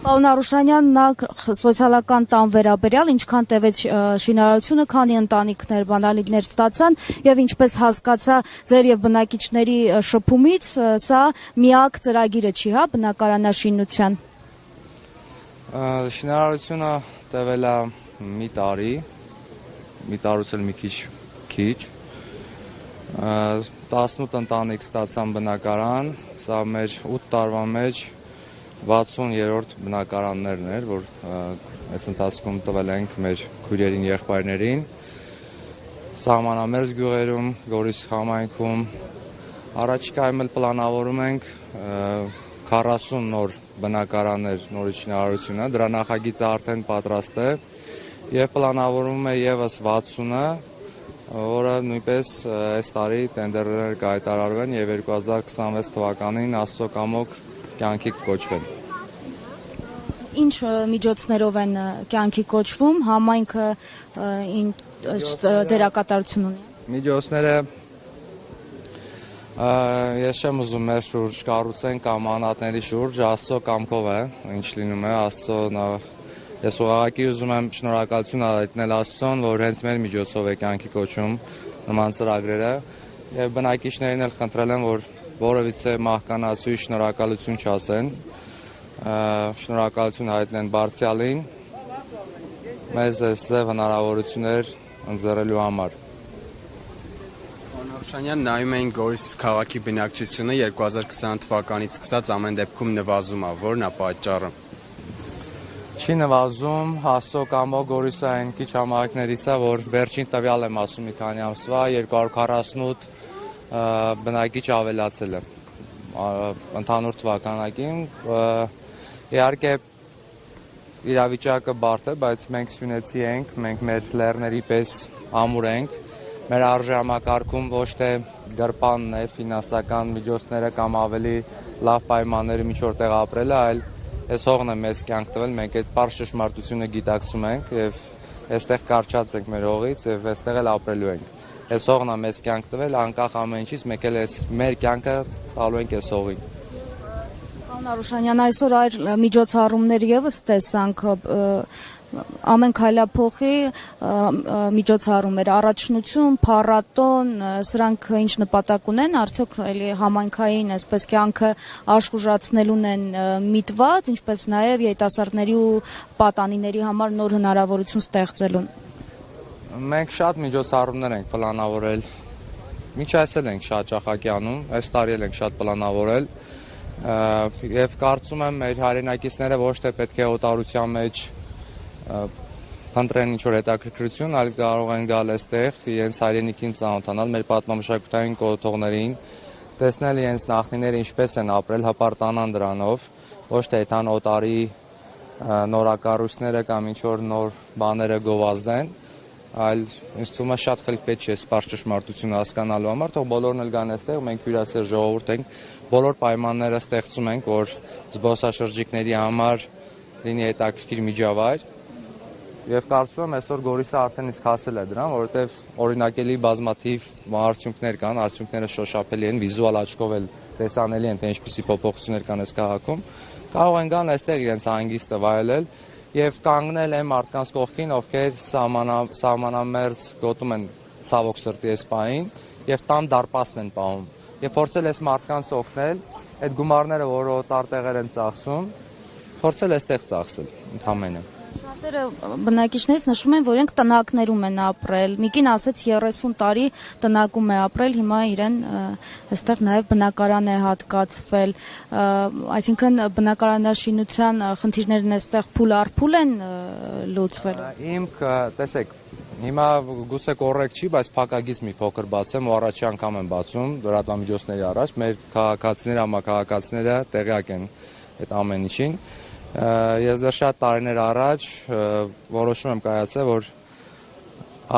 Պարոն Արուշանյան, նա սոցիալական տան վերաբերյալ ինչքան տևեց շինարարությունը, քանի ընտանիքներ, բանալիներ ստացան եւ ինչպես հասկացա ձեր եւ բնակիչների շփումից, սա միակ ծրագիրը չի, հա, բնակարանաշինության։ Շինարարությունը տևել է մի տարի, մի տարուց էլ մի քիչ 18 ընտանիք ստացան բնակարան, սա մեր 8 տարվա մեջ 60-րդ բնակարաններն էր, որ այս ընթացքում տվել ենք մեր քույրերին, եղբայրներին, սահմանամերձ գյուղերում, Գորիսի համայնքում, առաջիկայում էլ պլանավորում ենք 40 նոր բնակարաններ նորից շինարարությունը, դրա նախագիծը արդեն պատրաստ է եւ պլանավորում է եւս 60-ը, որը նույնպես այս տարի տենդերներ կհայտարարվեն եւ 2026 թվականին Աստծո կամոք կյանքի կոչվեն։ Ինչ միջոցներով են կյանքի կոչվում, համայնքը դերակատարություն ունի։ Միջոցները ես չեմ ուզում մեր շուրջ կառուցենք կամ անհատների շուրջ, Աստծո կամքով է, ինչ լինում է, ես ուղղակի ուզում եմ շնորհակալություն հայտնել Աստծուն, որ հենց մեր միջոցով է կյանքի կոչում նման ծրագրերը եւ բնակիչներին էլ խնդրել եմ, որ որևիցե մահկանացուի շնորհակալություն չասեն, շնորհակալություն հայտնեն Բարձյալին, մեզ այստեղ հնարավորություններ ընձեռելու համար։ Պարոն Արուշանյան, նայում ենք Գորիս քաղաքի բնակչությունը 2020 թվականից սկսած ամեն դեպքում նվազում է, որն է պատճառը։ Չի նվազում, Աստծո կամոք Գորիսը այն քիչ համայնքներից է, որ վերջին տվյալ եմ ասում մի քանի ամսվա 248 բնակիչ ավելացել է ընդհանուր թվականակին, իհարկե իրավիճակը բարդ է, բայց մենք սյունեցի ենք, մենք մեր լեռների պես ամուր ենք, մեր արժեհամակարգում ոչ թե գրպանն է, ֆինանսական միջոցները կամ ավելի լավ պայմանների ինչ որտեղ ապրելը, այլ այս հողն է մեզ կյանք տվել, մենք այդ պարզ ճշմարտությունը գիտակցում ենք եւ այստեղ կարճած ենք մեր հողից եւ այստեղ էլ ապրելու ենք։ Այս հողն է մեզ կյանք տվել, անկախ ամեն ինչից, մենք էլ մեր կյանքը տալու ենք այս հողին։ Պարոն Արուշանյան, այսօր այլ միջոցառումներ եւս տեսանք, ամեն քայլափոխի միջոցառումներ, առաջնություն, փառատոն, սրանք ինչ նպատակ ունեն, արդյոք էլի համայնքային այսպես կյանքը աշխուժացնելուն են միտված, ինչպես նաեւ երիտասարդների ու պատանիների համար նոր հնարավորություն ստեղծելուն։ Մենք շատ միջոցառումներ ենք պլանավորել, մինչ այս էլ ենք շատ ճախակի անում, այս տարի էլ ենք շատ պլանավորել եւ կարծում եմ մեր հայրենակիցները ոչ թե պետք է օտարության մեջ փնտրեն ինչ-որ հետաքրքրություն, այլ կարող են գալ այստեղ իրենց հայրենիքին ծանոթանալ, մեր պատմամշակութային կոթողներին, տեսնել իրենց նախնիները ինչպես են ապրել, հպարտանան դրանով, ոչ թե այդան օտարի նորակառույցները կամ ինչ-որ նոր բաները գովազդեն, այլ ինձ թվում է շատ խելք պետք չէ սպառ ճշմարտությունը հասկանալու համար, թող բոլորն էլ գան այստեղ, մենք հյուրասեր ժողովուրդ ենք, բոլոր պայմանները ստեղծում ենք, որ զբոսաշրջիկների համար լինի հետաքրքիր միջավայր եւ կարծում եմ այսօր Գորիսը արդեն իսկ հասել է դրան, որովհետեւ օրինակելի բազմաթիվ արդյունքներ կան, արդյունքները շոշափելի են, վիզուալ աչքով էլ տեսանելի են, թե ինչպիսի փոփոխություններ կան այս քաղաքում, կարող են գան այստեղ իրենց հանգիստը վայելել եւ կանգնել այն մարդկանց կողքին, ովքեր սահմանամերձ գոտում են ցավոք սրտի այս պահին եւ տան դարպասն են պահում եւ փորձել այս մարդկանց օգնել, այդ գումարները, որը օտար տեղեր են ծախսում, փորձել այստեղ ծախսել ընդամենը։ Շատերը բնակիչներից նշում են, որ իրենք տնակներում են ապրել։ Միկին ասեց 30 տարի տնակում է ապրել, հիմա իրեն այստեղ նաև բնակարան է հատկացվել։ Այսինքն բնակարանաշինության խնդիրներն այստեղ փուլ առ փուլ են լուծվել։ Տեսեք, հիմա գուցե կոռեկտ չի, բայց փակագից մի փոքր բացեմ ու առաջի անգամ եմ բացում լրատվամիջոցների առաջ։ Մեր քաղաքացիները, համակարգացիները տեղյակ են այդ ամեն ինչին։ Ես դեռ շատ տարիներ առաջ որոշում եմ կայացել, որ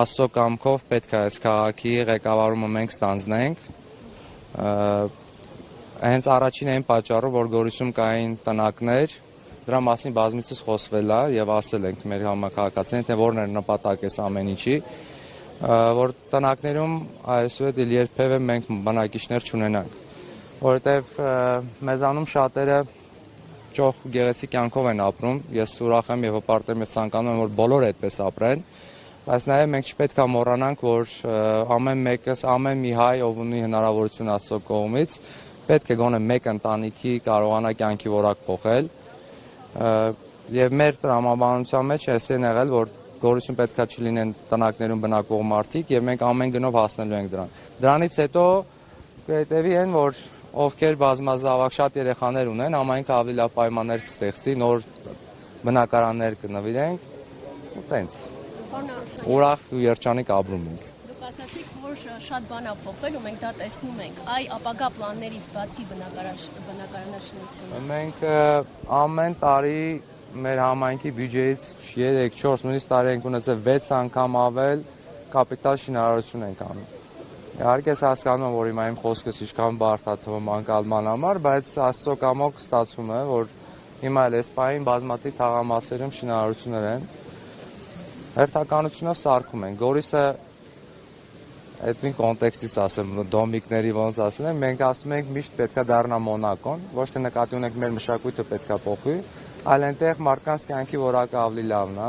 Աստծո կամքով պետք է այս քաղաքի ղեկավարումը մենք ստանձնենք։ Հենց առաջին այն պատճառով, որ Գորիսում կային տնակներ, դրա մասին բազմիցս խոսվել է եւ ասել ենք մեր համակարգացիներին, թե որն է նպատակը այս ամեն ինչի, որ տնակներում այսուհետ երբևէ մենք բնակիչներ չունենանք, որովհետեւ մեզանում շատերը ճոխ գեղեցիկ կյանքով են ապրում։ Ես ուրախ եմ եւ հպարտ եմ, ես ցանկանում եմ, որ բոլորը այդպես ապրեն։ Բայց նաեւ մենք չպետք է մոռանանք, որ ամեն մեկս, ամեն մի հայ, ով ունի հնարավորություն Աստծո կողմից, պետք է գոնե մեկ ընտանիքի կարողանա կյանքի որակ փոխել։ Եվ մեր տրամաբանության մեջ էս են եղել, որ գորություն պետքա չլինեն տնակներում բնակվող մարդիկ եւ մենք ամեն գնով հասնելու ենք դրան։ Դրանից հետո կհետեւի են, որ ովքեր բազմազավակ շատ երեխաներ ունեն, համայնքը ավելի լավ պայմաններ կստեղծի, նոր բնակարաններ կնվիրենք, ու տենց։ Ուրախ ու երջանիկ ապրում ենք։ Դուք ասացիք, որ շատ բան ա փոխվել ու մենք դա տեսնում ենք։ Այ ապագա պլաններից բացի բնակարանաշինությունը։ Մենք ամեն տարի մեր համայնքի բյուջեից 3-4 նույնիսկ տարի ենք ունեցել 6 անգամ ավել կապիտալ շինարարություն ենք անում։ Իհարկե ես հասկանում եմ, որ հիմա իմ խոսքս ինչքան բարդ է թվում անկալման համար, բայց Աստծո կամոք ստացվում է, որ հիմա էլ այս պահին բազմաթիվ թաղամասերում շինարարություններ են։ Հերթականությունով սարքում են։ Գորիսը այդ մի կոնտեքստից ասեմ, դոմիկների ոնց ասում են, մենք ասում ենք միշտ պետքա դառնա Մոնակոն, ոչ թե նկատի ունենք մեր մշակույթը պետքա փոխվի, այլ այնտեղ մարդկանց կյանքի որակը ավելի լավն է,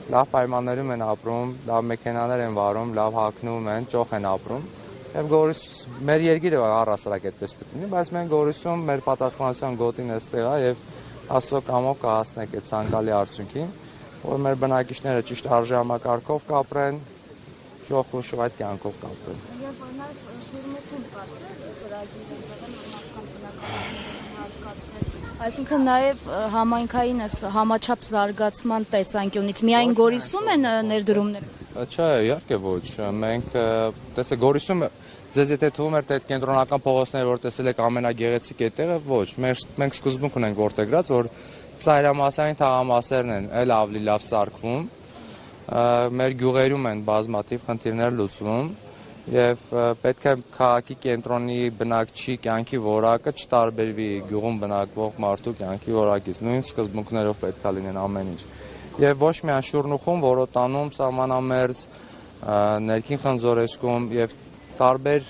լավ պայմաններում են ապրում, լավ մեքենաներ են վարում, լավ հագնում են, ճոխ են ապրում։ Եվ Գորիս մեր երկիրը առհասարակ այդպես պետք է, բայց մենք Գորիսում մեր պատասխանատվության գոտին էստեղ է եւ Աստծո կամոք կհասնենք այդ ցանկալի արդյունքին, որ մեր բնակիչները ճիշտ արժեհամակարգով կապրեն, ճոխ ու շվայտ կյանքով կապրեն։ Եվ նաև շուրմուտում բարձր ծրագիր Այսինքն նաև համայնքային համաչափ զարգացման տեսանկյունից միայն Գորիսում են ներդրումներ։ Չէ, իհարկե ոչ։ Մենք տեսեք Գորիսում ձեզ եթե թվում էր թե այդ կենտրոնական փողոցները որ տեսել եք ամենագեղեցիկ այդտեղը, ոչ։ Մենք սկզբունք ունենք որտեղ գրած, որ ծայրամասային թաղամասերն են այլ ավելի լավ սարքվում։ Մեր գյուղերում են բազմաթիվ խնդիրներ լուծվում եւ պետք է քաղաքի կենտրոնի բնակչի կյանքի որակը չտարբերվի գյուղում բնակվող մարդու կյանքի որակից։ Նույն սկզբունքներով պետք է լինեն ամեն ինչ։ Եվ ոչ միայն Շուռնուխում, Որոտանում, Սահմանամերձ, Ներքին Խնձորեսկում եւ տարբեր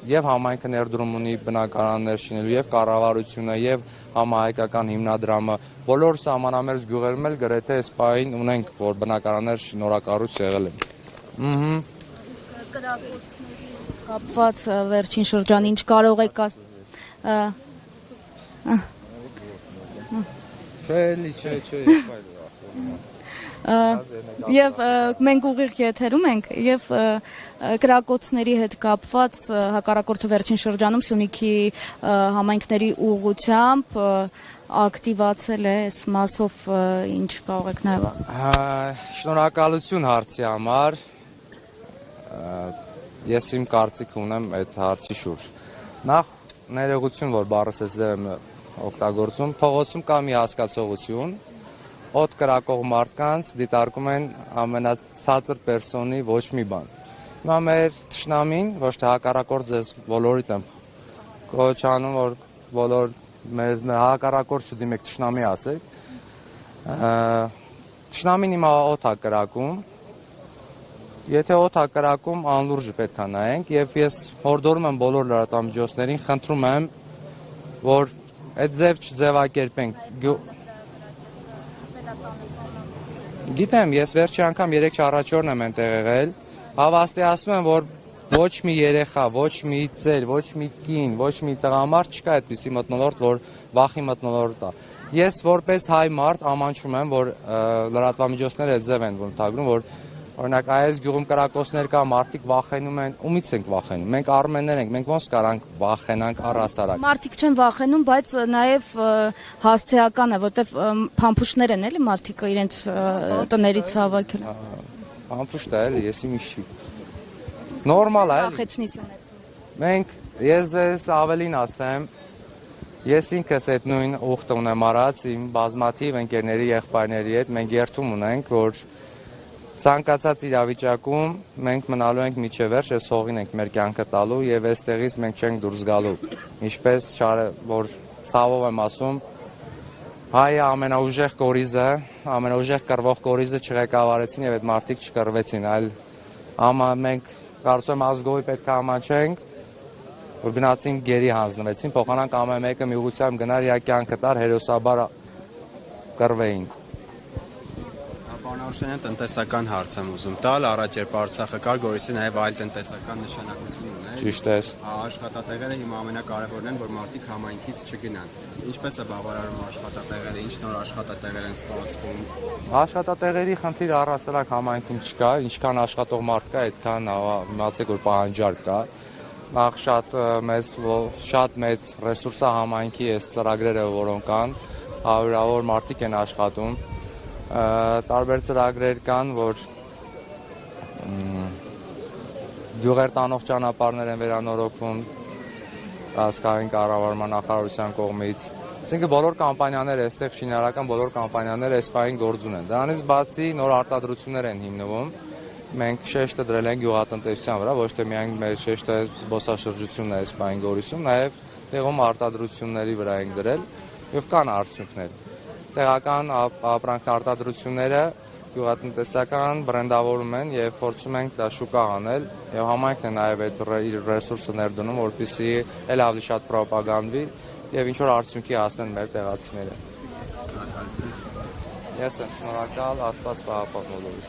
եւ համայնքը ներդրում ունի բնակարաններ շինելու եւ կառավարությունը եւ համահայկական հիմնադրամը բոլոր Սահմանամերձ գյուղերում էլ գրեթե այս պահին ունենք որ բնակարաններ շնորհակալություն եղել են։ Կապված վերջին շրջան ինչ կարող եք Եվ մենք ուղիղ եթերում ենք եւ կրակոցների հետ կապված հակառակորդը վերջին շրջանում Սյունիքի համայնքների ուղղությամբ ակտիվացել է այս մասով ինչ կարող եք նաեւ Շնորհակալություն հարցի համար ես իմ կարծիքը ունեմ այդ հարցի շուրջ նախ ներողություն որ բառս ես եմ օգտագործում փողոցում կա մի հասկացողություն օդ կրակող մարդկանց դիտարկում են ամենացածր պերսոնի ոչ մի բան հիմա մեր թշնամին ոչ թե հակառակորդ ձեզ բոլորիդ եմ կոչանում որ բոլոր մեզ հակառակորդ չդիմեք թշնամի ասեք թշնամին հիմա օդ է կրակում Եթե օդ է կրակում, անլուրջ պետք է նայենք եւ ես հորդորում եմ բոլոր լրատվամիջոցներին, խնդրում եմ, որ այդ ձև չձևակերպենք։ Գիտեմ, ես վերջի անգամ 3-4 եմ այնտեղ եղել, հավաստիացնում եմ, որ ոչ մի երեխա, ոչ մի ծեր, ոչ մի կին, ոչ մի տղամարդ չկա այդպիսի մթնոլորտ, որ վախի մթնոլորտ է։ Ես որպես հայ մարդ ամանչում եմ, որ լրատվամիջոցները այդ ձև են ընդհանրում, որ Օրինակ այս գյուղում կրակոցներ կա, մարդիկ վախենում են, ումից ենք վախենում։ Մենք արմեններ ենք, մենք ոնց կարանք վախենանք առհասարակ։ Մարդիկ չեն վախենում, բայց նաև հասցեական է, որտեվ փամփուշտներ են էլի մարդիկ իրենց տներից հավաքել։ Փամփուշտ է էլի, եսի միշի։ Նորմալ է էլի։ Վախեցնի սյունեցնի։ Մենք ես ավելին ասեմ, ես ինքս այդ նույն ուխտը ունեմ արած իմ բազմաթիվ ընկերների եղբայրների հետ, մենք երթում ունենք, որ Ցանկացած իրավիճակում մենք մնալու ենք միջև վերջ, այս հողին ենք մեր կյանքը տալու եւ այստեղից մենք չենք դուրս գալու։ Ինչպես որ ցավով եմ ասում, հայը ամենաուժեղ կորիզը, ամենաուժեղ կռվող կորիզը չղեկավարեցին եւ այդ մարդիկ չկռվեցին, այլ մենք կարծում եմ ազգովի պետք է ամանչենք, որ գնացին գերի հանձնվեցին, փոխանակ ամեն մեկը մի ուղղությամբ գնար իր կյանքը տար հերոսաբար կռվեին։ Պարոն Արուշանյան, տնտեսական հարց եմ ուզում տալ, առաջ երբ Արցախը կար, Գորիսը նաև այլ տնտեսական նշանակություն ուներ։ Ճիշտ է։ Աշխատատեղերը հիմա ամենակարևորն են, որ մարդիկ համայնքից չգնան։ Ինչպես է բավարարում աշխատատեղերը, ինչ նոր աշխատատեղեր են սպասվում։ Աշխատատեղերի խնդիր առհասարակ համայնքում չկա, ինչքան աշխատող մարդ կա, այդքան իմացեք որ պահանջարկ կա։ Նախ շատ մեծ ռեսուրս է համայնքի այս ծրագրերը, որոնք կան, հարյուրավոր մարդիկ են աշխատում։ Տարբեր ծրագրեր կան, որ գյուղեր տանող ճանապարհներ են վերանորոգվում ազգային կառավարման նախարարության կողմից։ Այսինքն բոլոր կամպանիաները, այստեղ շինարարական բոլոր կամպանիաները այս պահին գործուն են։ Դրանից բացի նոր արտադրություններ են հիմնվում։ Մենք շեշտը դրել ենք գյուղատնտեսության վրա, ոչ թե միայն մեր շեշտը զբոսաշրջությունն է այս պահին Գորիսում, նաև տեղում արտադրությունների վրա ենք դրել եւ կան արդյունքներ։ Տեղական ապրանք արտադրությունները գյուղատնտեսական բրենդավորում են եւ փորձում ենք դա շուկա անել եւ համայնքն է նաեւ այդ իր ռեսուրսը ներդնում, որպեսզի ել ավելի շատ ռոպագանդվի եւ ինչ որ արդյունքի հասնեն մեր տեղացիները։ Ես եմ շնորհակալ, Աստված պահապան բոլորիս։